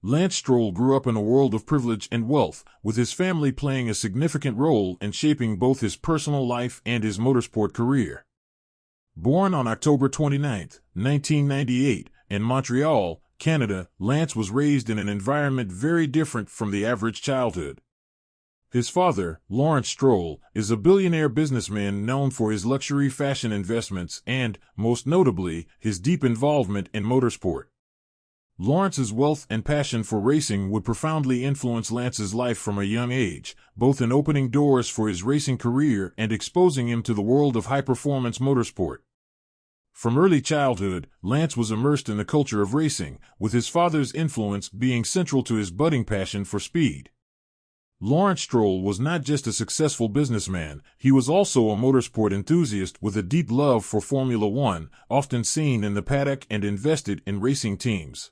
Lance Stroll grew up in a world of privilege and wealth, with his family playing a significant role in shaping both his personal life and his motorsport career. Born on October 29, 1998, in Montreal, Canada, Lance was raised in an environment very different from the average childhood. His father, Lance Stroll, is a billionaire businessman known for his luxury fashion investments and, most notably, his deep involvement in motorsport. Lance's wealth and passion for racing would profoundly influence Lance's life from a young age, both in opening doors for his racing career and exposing him to the world of high-performance motorsport. From early childhood, Lance was immersed in the culture of racing, with his father's influence being central to his budding passion for speed. Lance Stroll was not just a successful businessman, he was also a motorsport enthusiast with a deep love for Formula One, often seen in the paddock and invested in racing teams.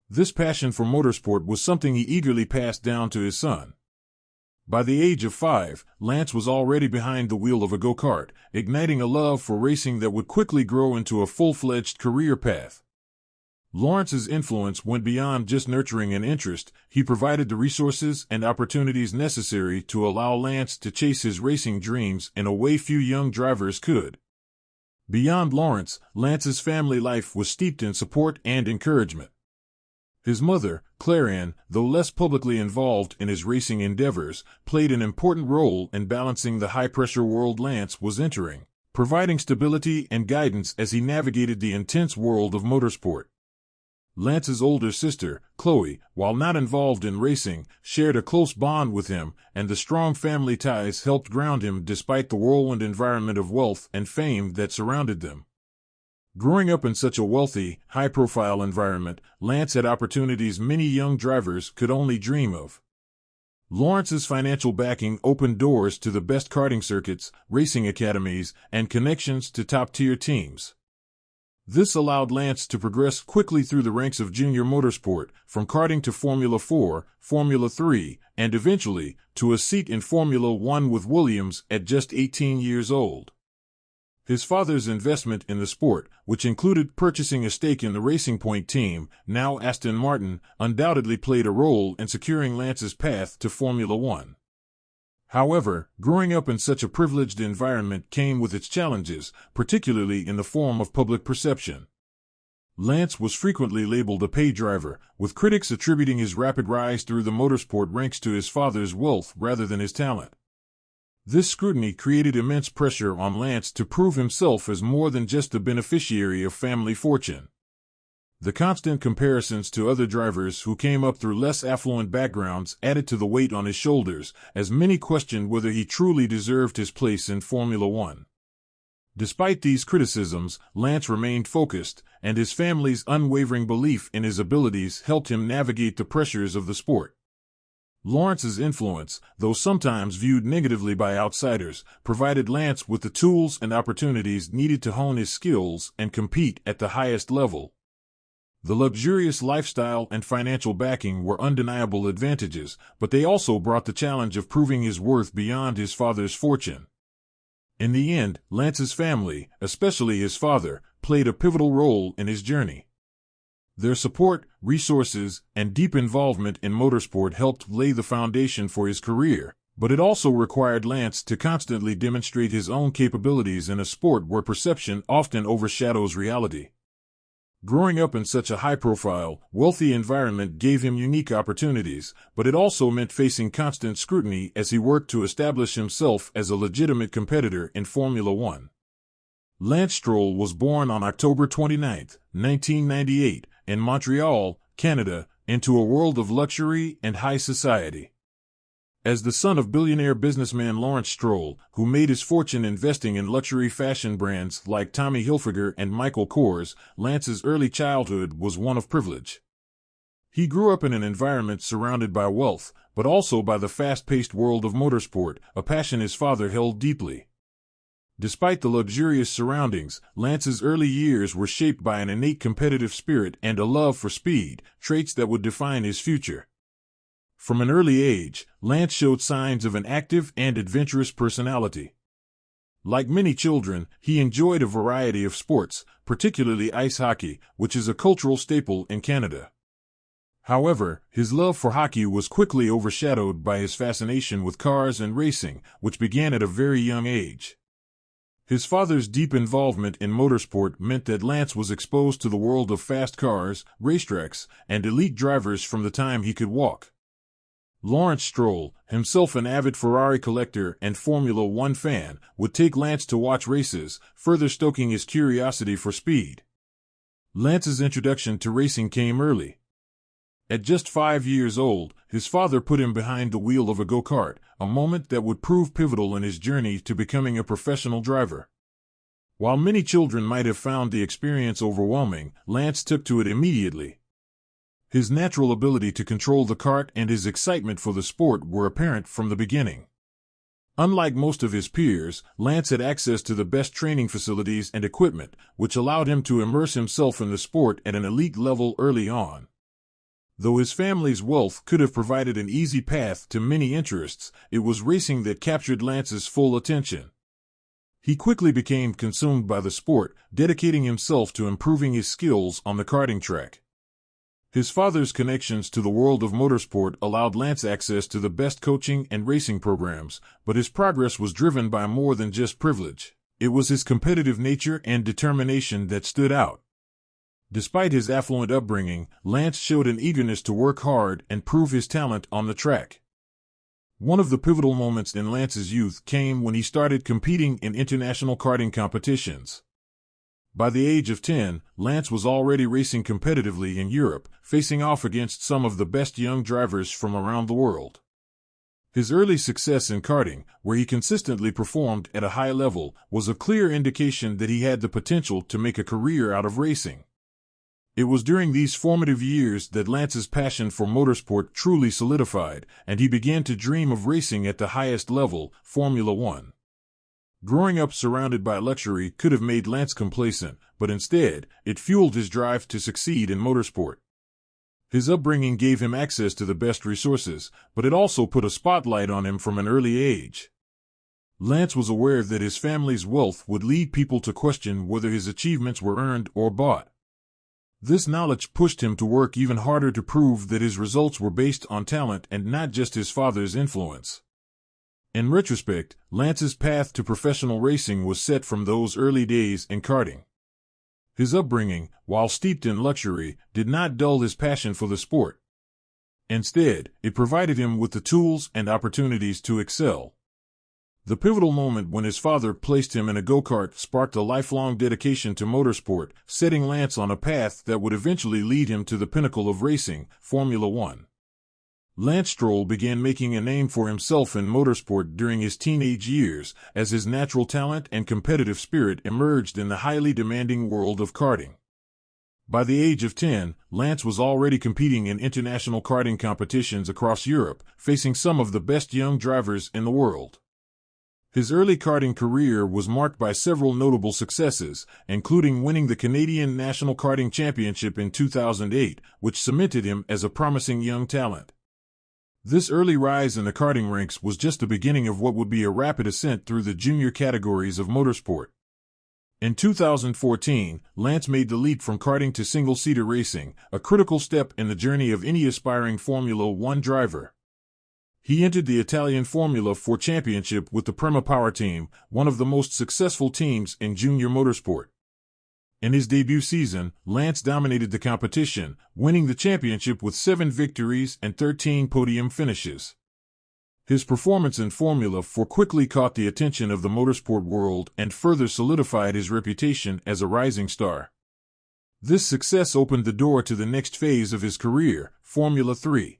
This passion for motorsport was something he eagerly passed down to his son. By the age of 5, Lance was already behind the wheel of a go-kart, igniting a love for racing that would quickly grow into a full-fledged career path. Lance's influence went beyond just nurturing an interest. He provided the resources and opportunities necessary to allow Lance to chase his racing dreams in a way few young drivers could. Beyond Lance, Lance's family life was steeped in support and encouragement. His mother, Claire, though less publicly involved in his racing endeavors, played an important role in balancing the high-pressure world Lance was entering, providing stability and guidance as he navigated the intense world of motorsport. Lance's older sister, Chloe, while not involved in racing, shared a close bond with him, and the strong family ties helped ground him despite the whirlwind environment of wealth and fame that surrounded them. Growing up in such a wealthy, high-profile environment, Lance had opportunities many young drivers could only dream of. Lance's financial backing opened doors to the best karting circuits, racing academies, and connections to top-tier teams. This allowed Lance to progress quickly through the ranks of junior motorsport, from karting to Formula 4, Formula 3, and eventually to a seat in Formula 1 with Williams at just 18 years old. His father's investment in the sport, which included purchasing a stake in the Racing Point team, now Aston Martin, undoubtedly played a role in securing Lance's path to Formula 1. However, growing up in such a privileged environment came with its challenges, particularly in the form of public perception. Lance was frequently labeled a pay driver, with critics attributing his rapid rise through the motorsport ranks to his father's wealth rather than his talent. This scrutiny created immense pressure on Lance to prove himself as more than just the beneficiary of family fortune. The constant comparisons to other drivers who came up through less affluent backgrounds added to the weight on his shoulders, as many questioned whether he truly deserved his place in Formula One. Despite these criticisms, Lance remained focused, and his family's unwavering belief in his abilities helped him navigate the pressures of the sport. Lance's influence, though sometimes viewed negatively by outsiders, provided Lance with the tools and opportunities needed to hone his skills and compete at the highest level. The luxurious lifestyle and financial backing were undeniable advantages, but they also brought the challenge of proving his worth beyond his father's fortune. In the end, Lance's family, especially his father, played a pivotal role in his journey. Their support, resources, and deep involvement in motorsport helped lay the foundation for his career, but it also required Lance to constantly demonstrate his own capabilities in a sport where perception often overshadows reality. Growing up in such a high-profile, wealthy environment gave him unique opportunities, but it also meant facing constant scrutiny as he worked to establish himself as a legitimate competitor in Formula One. Lance Stroll was born on October 29, 1998, in Montreal, Canada, into a world of luxury and high society. As the son of billionaire businessman Lance Stroll, who made his fortune investing in luxury fashion brands like Tommy Hilfiger and Michael Kors, Lance's early childhood was one of privilege. He grew up in an environment surrounded by wealth, but also by the fast-paced world of motorsport, a passion his father held deeply. Despite the luxurious surroundings, Lance's early years were shaped by an innate competitive spirit and a love for speed, traits that would define his future. From an early age, Lance showed signs of an active and adventurous personality. Like many children, he enjoyed a variety of sports, particularly ice hockey, which is a cultural staple in Canada. However, his love for hockey was quickly overshadowed by his fascination with cars and racing, which began at a very young age. His father's deep involvement in motorsport meant that Lance was exposed to the world of fast cars, racetracks, and elite drivers from the time he could walk. Lance Stroll, himself an avid Ferrari collector and Formula One fan, would take Lance to watch races, further stoking his curiosity for speed. Lance's introduction to racing came early. At just 5 years old, his father put him behind the wheel of a go-kart, a moment that would prove pivotal in his journey to becoming a professional driver. While many children might have found the experience overwhelming, Lance took to it immediately. His natural ability to control the kart and his excitement for the sport were apparent from the beginning. Unlike most of his peers, Lance had access to the best training facilities and equipment, which allowed him to immerse himself in the sport at an elite level early on. Though his family's wealth could have provided an easy path to many interests, it was racing that captured Lance's full attention. He quickly became consumed by the sport, dedicating himself to improving his skills on the karting track. His father's connections to the world of motorsport allowed Lance access to the best coaching and racing programs, but his progress was driven by more than just privilege. It was his competitive nature and determination that stood out. Despite his affluent upbringing, Lance showed an eagerness to work hard and prove his talent on the track. One of the pivotal moments in Lance's youth came when he started competing in international karting competitions. By the age of 10, Lance was already racing competitively in Europe, facing off against some of the best young drivers from around the world. His early success in karting, where he consistently performed at a high level, was a clear indication that he had the potential to make a career out of racing. It was during these formative years that Lance's passion for motorsport truly solidified, and he began to dream of racing at the highest level, Formula One. Growing up surrounded by luxury could have made Lance complacent, but instead, it fueled his drive to succeed in motorsport. His upbringing gave him access to the best resources, but it also put a spotlight on him from an early age. Lance was aware that his family's wealth would lead people to question whether his achievements were earned or bought. This knowledge pushed him to work even harder to prove that his results were based on talent and not just his father's influence. In retrospect, Lance's path to professional racing was set from those early days in karting. His upbringing, while steeped in luxury, did not dull his passion for the sport. Instead, it provided him with the tools and opportunities to excel. The pivotal moment when his father placed him in a go-kart sparked a lifelong dedication to motorsport, setting Lance on a path that would eventually lead him to the pinnacle of racing, Formula One. Lance Stroll began making a name for himself in motorsport during his teenage years, as his natural talent and competitive spirit emerged in the highly demanding world of karting. By the age of 10, Lance was already competing in international karting competitions across Europe, facing some of the best young drivers in the world. His early karting career was marked by several notable successes, including winning the Canadian National Karting Championship in 2008, which cemented him as a promising young talent. This early rise in the karting ranks was just the beginning of what would be a rapid ascent through the junior categories of motorsport. In 2014, Lance made the leap from karting to single-seater racing, a critical step in the journey of any aspiring Formula One driver. He entered the Italian Formula 4 Championship with the Prema Power team, one of the most successful teams in junior motorsport. In his debut season, Lance dominated the competition, winning the championship with 7 victories and 13 podium finishes. His performance in Formula 4 quickly caught the attention of the motorsport world and further solidified his reputation as a rising star. This success opened the door to the next phase of his career, Formula 3.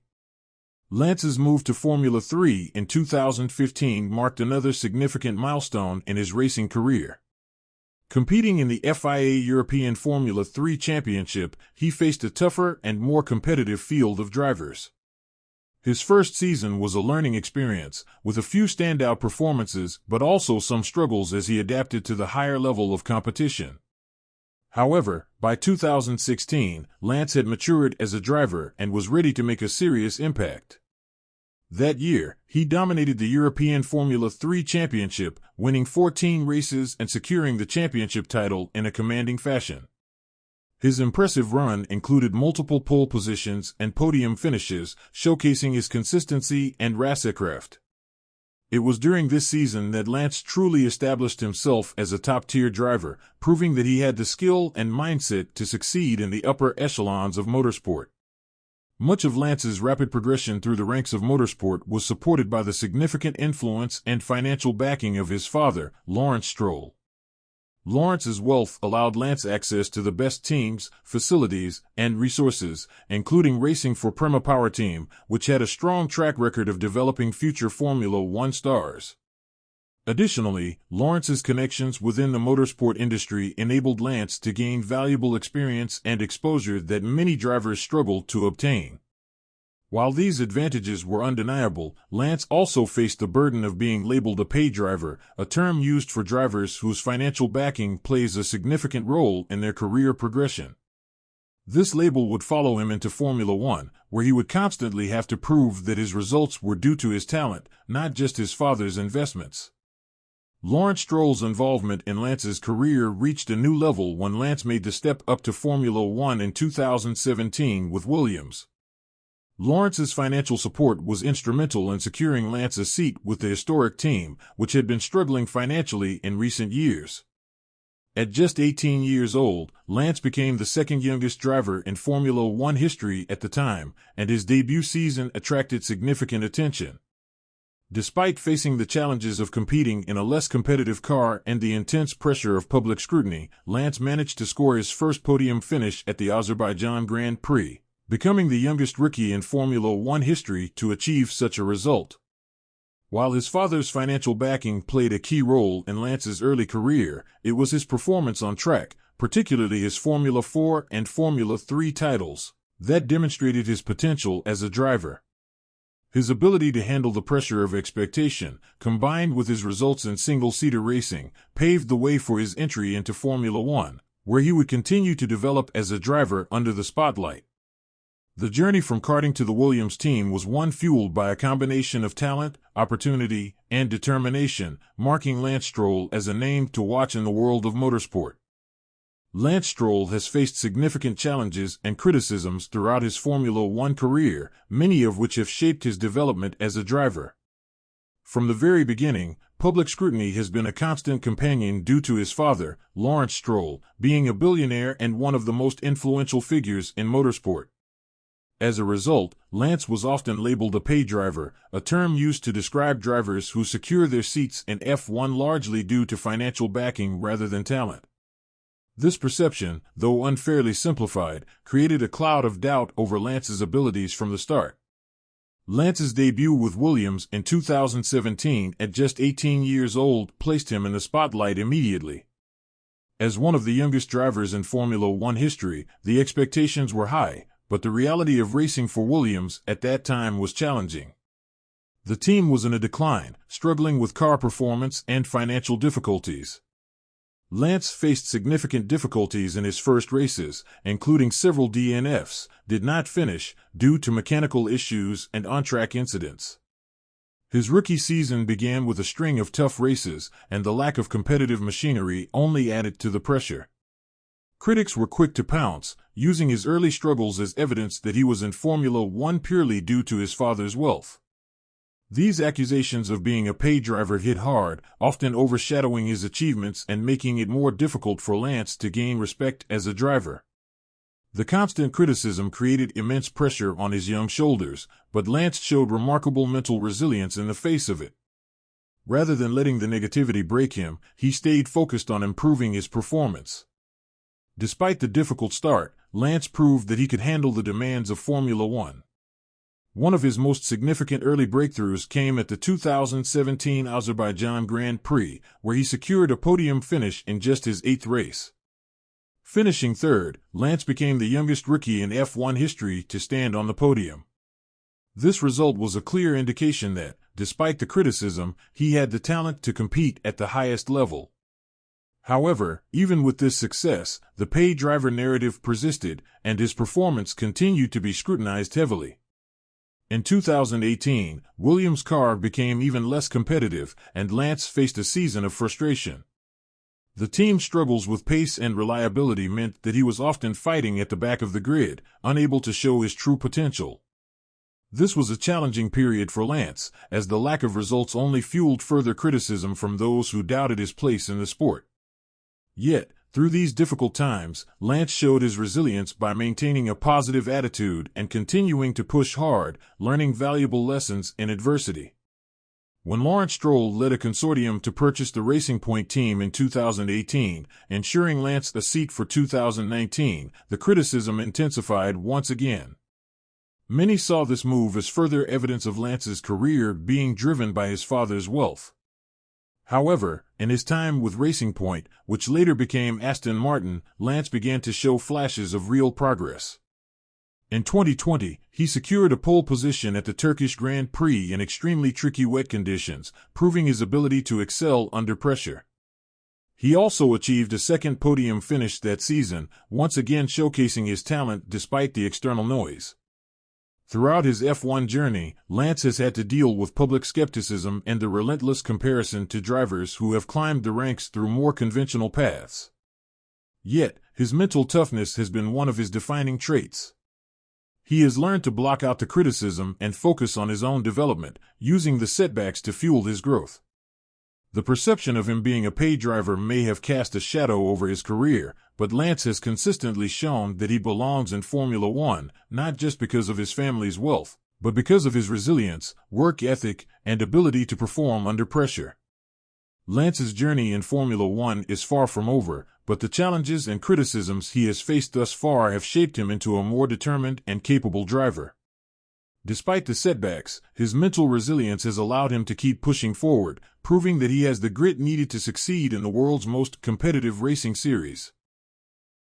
Lance's move to Formula 3 in 2015 marked another significant milestone in his racing career. Competing in the FIA European Formula 3 Championship, he faced a tougher and more competitive field of drivers. His first season was a learning experience, with a few standout performances but also some struggles as he adapted to the higher level of competition. However, by 2016, Lance had matured as a driver and was ready to make a serious impact. That year, he dominated the European Formula 3 Championship, winning 14 races and securing the championship title in a commanding fashion. His impressive run included multiple pole positions and podium finishes, showcasing his consistency and racercraft. It was during this season that Lance truly established himself as a top-tier driver, proving that he had the skill and mindset to succeed in the upper echelons of motorsport. Much of Lance's rapid progression through the ranks of motorsport was supported by the significant influence and financial backing of his father, Lance Stroll. Lance's wealth allowed Lance access to the best teams, facilities, and resources, including racing for Prema Power Team, which had a strong track record of developing future Formula One stars. Additionally, Lance's connections within the motorsport industry enabled Lance to gain valuable experience and exposure that many drivers struggled to obtain. While these advantages were undeniable, Lance also faced the burden of being labeled a pay driver, a term used for drivers whose financial backing plays a significant role in their career progression. This label would follow him into Formula One, where he would constantly have to prove that his results were due to his talent, not just his father's investments. Lance Stroll's involvement in Lance's career reached a new level when Lance made the step up to Formula One in 2017 with Williams. Lance's financial support was instrumental in securing Lance a seat with the historic team, which had been struggling financially in recent years. At just 18 years old, Lance became the second youngest driver in Formula One history at the time, and his debut season attracted significant attention. Despite facing the challenges of competing in a less competitive car and the intense pressure of public scrutiny, Lance managed to score his first podium finish at the Azerbaijan Grand Prix, becoming the youngest rookie in Formula One history to achieve such a result. While his father's financial backing played a key role in Lance's early career, it was his performance on track, particularly his Formula 4 and Formula 3 titles, that demonstrated his potential as a driver. His ability to handle the pressure of expectation, combined with his results in single-seater racing, paved the way for his entry into Formula One, where he would continue to develop as a driver under the spotlight. The journey from karting to the Williams team was one fueled by a combination of talent, opportunity, and determination, marking Lance Stroll as a name to watch in the world of motorsport. Lance Stroll has faced significant challenges and criticisms throughout his Formula One career, many of which have shaped his development as a driver. From the very beginning, public scrutiny has been a constant companion due to his father, Lance Stroll, being a billionaire and one of the most influential figures in motorsport. As a result, Lance was often labeled a pay driver, a term used to describe drivers who secure their seats in F1 largely due to financial backing rather than talent. This perception, though unfairly simplified, created a cloud of doubt over Lance's abilities from the start. Lance's debut with Williams in 2017 at just 18 years old placed him in the spotlight immediately. As one of the youngest drivers in Formula One history, the expectations were high, but the reality of racing for Williams at that time was challenging. The team was in a decline, struggling with car performance and financial difficulties. Lance faced significant difficulties in his first races, including several DNFs, did not finish due to mechanical issues and on-track incidents. His rookie season began with a string of tough races, and the lack of competitive machinery only added to the pressure. Critics were quick to pounce, using his early struggles as evidence that he was in Formula One purely due to his father's wealth. These accusations of being a pay driver hit hard, often overshadowing his achievements and making it more difficult for Lance to gain respect as a driver. The constant criticism created immense pressure on his young shoulders, but Lance showed remarkable mental resilience in the face of it. Rather than letting the negativity break him, he stayed focused on improving his performance. Despite the difficult start, Lance proved that he could handle the demands of Formula One. One of his most significant early breakthroughs came at the 2017 Azerbaijan Grand Prix, where he secured a podium finish in just his 8th race. Finishing third, Lance became the youngest rookie in F1 history to stand on the podium. This result was a clear indication that, despite the criticism, he had the talent to compete at the highest level. However, even with this success, the pay driver narrative persisted, and his performance continued to be scrutinized heavily. In 2018, Williams' car became even less competitive, and Lance faced a season of frustration. The team's struggles with pace and reliability meant that he was often fighting at the back of the grid, unable to show his true potential. This was a challenging period for Lance, as the lack of results only fueled further criticism from those who doubted his place in the sport. Yet, through these difficult times, Lance showed his resilience by maintaining a positive attitude and continuing to push hard, learning valuable lessons in adversity. When Lance Stroll led a consortium to purchase the Racing Point team in 2018, ensuring Lance a seat for 2019, the criticism intensified once again. Many saw this move as further evidence of Lance's career being driven by his father's wealth. However, in his time with Racing Point, which later became Aston Martin, Lance began to show flashes of real progress. In 2020, he secured a pole position at the Turkish Grand Prix in extremely tricky wet conditions, proving his ability to excel under pressure. He also achieved a second podium finish that season, once again showcasing his talent despite the external noise. Throughout his F1 journey, Lance has had to deal with public skepticism and the relentless comparison to drivers who have climbed the ranks through more conventional paths. Yet, his mental toughness has been one of his defining traits. He has learned to block out the criticism and focus on his own development, using the setbacks to fuel his growth. The perception of him being a paid driver may have cast a shadow over his career, but Lance has consistently shown that he belongs in Formula One, not just because of his family's wealth, but because of his resilience, work ethic, and ability to perform under pressure. Lance's journey in Formula One is far from over, but the challenges and criticisms he has faced thus far have shaped him into a more determined and capable driver. Despite the setbacks, his mental resilience has allowed him to keep pushing forward, proving that he has the grit needed to succeed in the world's most competitive racing series.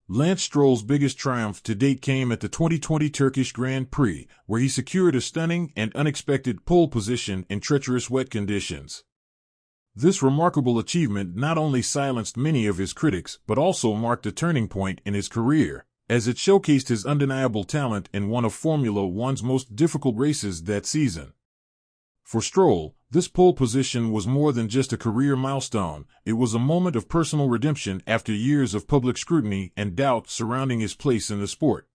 Lance Stroll's biggest triumph to date came at the 2020 Turkish Grand Prix, where he secured a stunning and unexpected pole position in treacherous wet conditions. This remarkable achievement not only silenced many of his critics but also marked a turning point in his career, as it showcased his undeniable talent in one of Formula One's most difficult races that season. For Stroll, this pole position was more than just a career milestone, it was a moment of personal redemption after years of public scrutiny and doubt surrounding his place in the sport.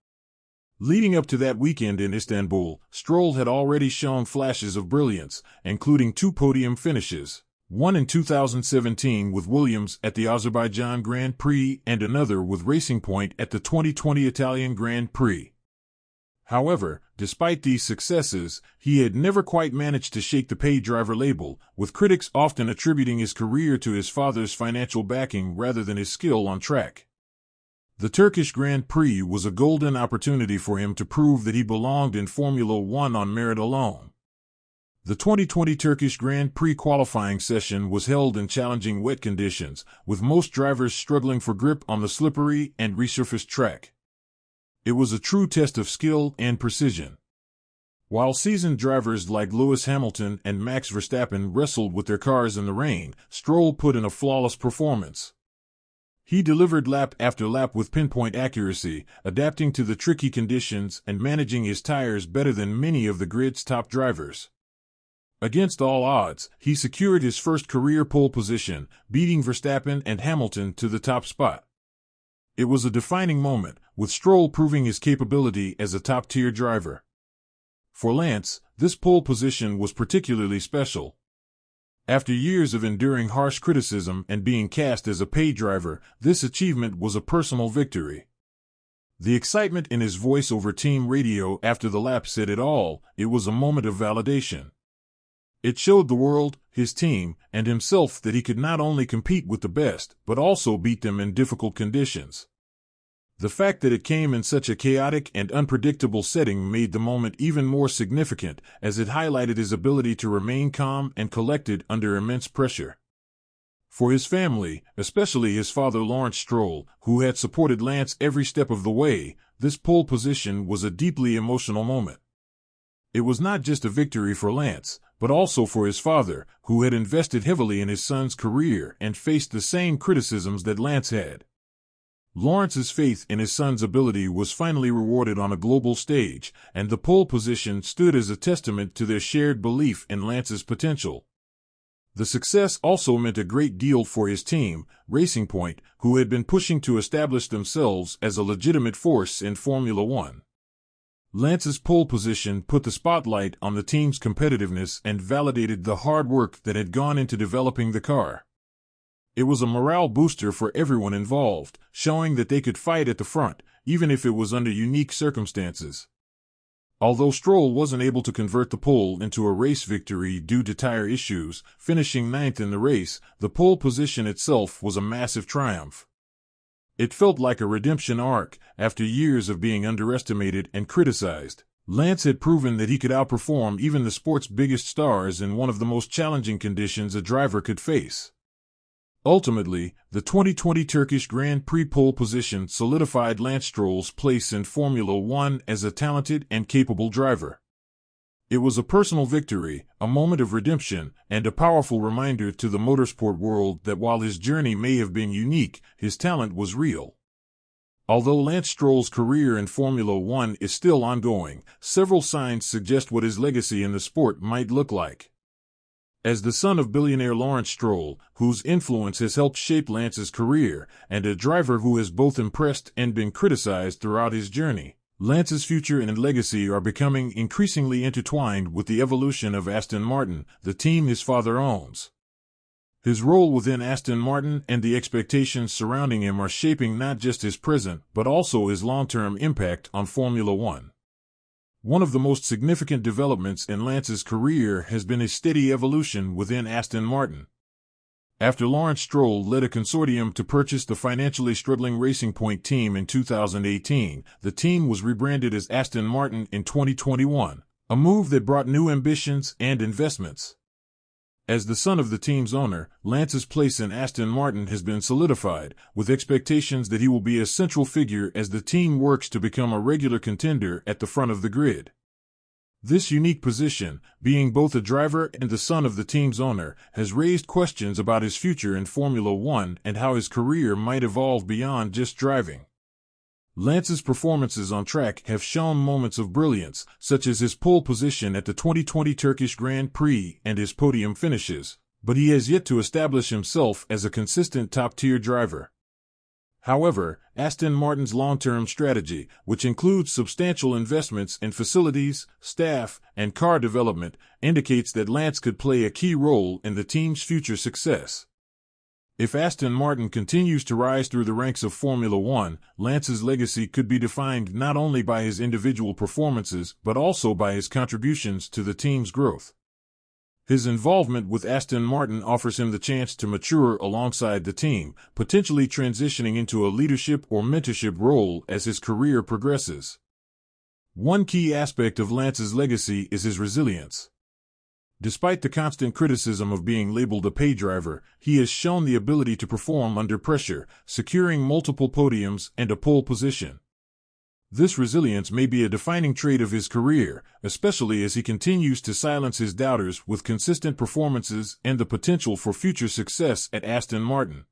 Leading up to that weekend in Istanbul, Stroll had already shown flashes of brilliance, including 2 podium finishes. One in 2017 with Williams at the Azerbaijan Grand Prix and another with Racing Point at the 2020 Italian Grand Prix. However, despite these successes, he had never quite managed to shake the paid driver label, with critics often attributing his career to his father's financial backing rather than his skill on track. The Turkish Grand Prix was a golden opportunity for him to prove that he belonged in Formula One on merit alone. The 2020 Turkish Grand Prix qualifying session was held in challenging wet conditions, with most drivers struggling for grip on the slippery and resurfaced track. It was a true test of skill and precision. While seasoned drivers like Lewis Hamilton and Max Verstappen wrestled with their cars in the rain, Stroll put in a flawless performance. He delivered lap after lap with pinpoint accuracy, adapting to the tricky conditions and managing his tires better than many of the grid's top drivers. Against all odds, he secured his first career pole position, beating Verstappen and Hamilton to the top spot. It was a defining moment, with Stroll proving his capability as a top-tier driver. For Lance, this pole position was particularly special. After years of enduring harsh criticism and being cast as a paid driver, this achievement was a personal victory. The excitement in his voice over team radio after the lap said it all. It was a moment of validation. It showed the world, his team, and himself that he could not only compete with the best, but also beat them in difficult conditions. The fact that it came in such a chaotic and unpredictable setting made the moment even more significant, as it highlighted his ability to remain calm and collected under immense pressure. For his family, especially his father Lance Stroll, who had supported Lance every step of the way, this pole position was a deeply emotional moment. It was not just a victory for Lance, but also for his father, who had invested heavily in his son's career and faced the same criticisms that Lance had. Lawrence's faith in his son's ability was finally rewarded on a global stage, and the pole position stood as a testament to their shared belief in Lance's potential. The success also meant a great deal for his team, Racing Point, who had been pushing to establish themselves as a legitimate force in Formula One. Lance's pole position put the spotlight on the team's competitiveness and validated the hard work that had gone into developing the car. It was a morale booster for everyone involved, showing that they could fight at the front, even if it was under unique circumstances. Although Stroll wasn't able to convert the pole into a race victory due to tire issues, finishing ninth in the race, the pole position itself was a massive triumph. It felt like a redemption arc after years of being underestimated and criticized. Lance had proven that he could outperform even the sport's biggest stars in one of the most challenging conditions a driver could face. Ultimately, the 2020 Turkish Grand Prix pole position solidified Lance Stroll's place in Formula One as a talented and capable driver. It was a personal victory, a moment of redemption, and a powerful reminder to the motorsport world that while his journey may have been unique, his talent was real. Although Lance Stroll's career in Formula One is still ongoing, several signs suggest what his legacy in the sport might look like. As the son of billionaire Lance Stroll, whose influence has helped shape Lance's career, and a driver who has both impressed and been criticized throughout his journey, Lance's future and legacy are becoming increasingly intertwined with the evolution of Aston Martin, the team his father owns. His role within Aston Martin and the expectations surrounding him are shaping not just his present but also his long-term impact on Formula One. One of the most significant developments in Lance's career has been his steady evolution within Aston Martin. After Lance Stroll led a consortium to purchase the financially struggling Racing Point team in 2018, the team was rebranded as Aston Martin in 2021, a move that brought new ambitions and investments. As the son of the team's owner, Lance's place in Aston Martin has been solidified, with expectations that he will be a central figure as the team works to become a regular contender at the front of the grid. This unique position, being both a driver and the son of the team's owner, has raised questions about his future in Formula One and how his career might evolve beyond just driving. Lance's performances on track have shown moments of brilliance, such as his pole position at the 2020 Turkish Grand Prix and his podium finishes, but he has yet to establish himself as a consistent top-tier driver. However, Aston Martin's long-term strategy, which includes substantial investments in facilities, staff, and car development, indicates that Lance could play a key role in the team's future success. If Aston Martin continues to rise through the ranks of Formula One, Lance's legacy could be defined not only by his individual performances but also by his contributions to the team's growth. His involvement with Aston Martin offers him the chance to mature alongside the team, potentially transitioning into a leadership or mentorship role as his career progresses. One key aspect of Lance's legacy is his resilience. Despite the constant criticism of being labeled a pay driver, he has shown the ability to perform under pressure, securing multiple podiums and a pole position. This resilience may be a defining trait of his career, especially as he continues to silence his doubters with consistent performances and the potential for future success at Aston Martin.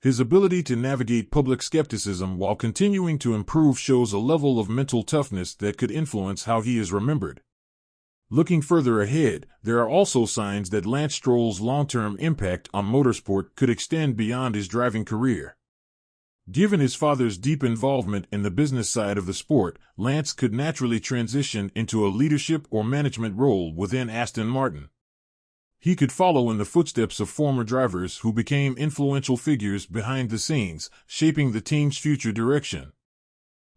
His ability to navigate public skepticism while continuing to improve shows a level of mental toughness that could influence how he is remembered. Looking further ahead, there are also signs that Lance Stroll's long-term impact on motorsport could extend beyond his driving career. Given his father's deep involvement in the business side of the sport, Lance could naturally transition into a leadership or management role within Aston Martin. He could follow in the footsteps of former drivers who became influential figures behind the scenes, shaping the team's future direction.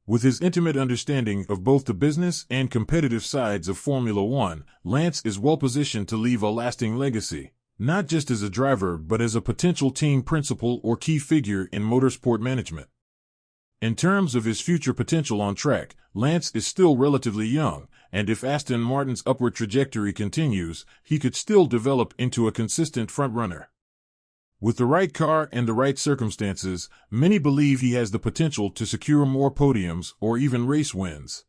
With his intimate understanding of both the business and competitive sides of Formula One, Lance is well positioned to leave a lasting legacy, not just as a driver but as a potential team principal or key figure in motorsport management. In terms of his future potential on track, Lance is still relatively young, and if Aston Martin's upward trajectory continues, he could still develop into a consistent frontrunner. With the right car and the right circumstances, many believe he has the potential to secure more podiums or even race wins.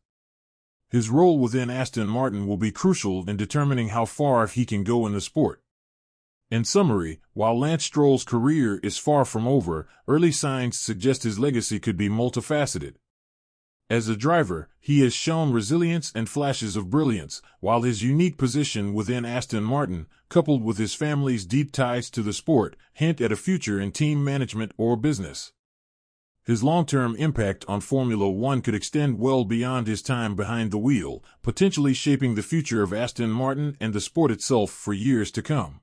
His role within Aston Martin will be crucial in determining how far he can go in the sport. In summary, while Lance Stroll's career is far from over, early signs suggest his legacy could be multifaceted. As a driver, he has shown resilience and flashes of brilliance, while his unique position within Aston Martin, coupled with his family's deep ties to the sport, hint at a future in team management or business. His long-term impact on Formula One could extend well beyond his time behind the wheel, potentially shaping the future of Aston Martin and the sport itself for years to come.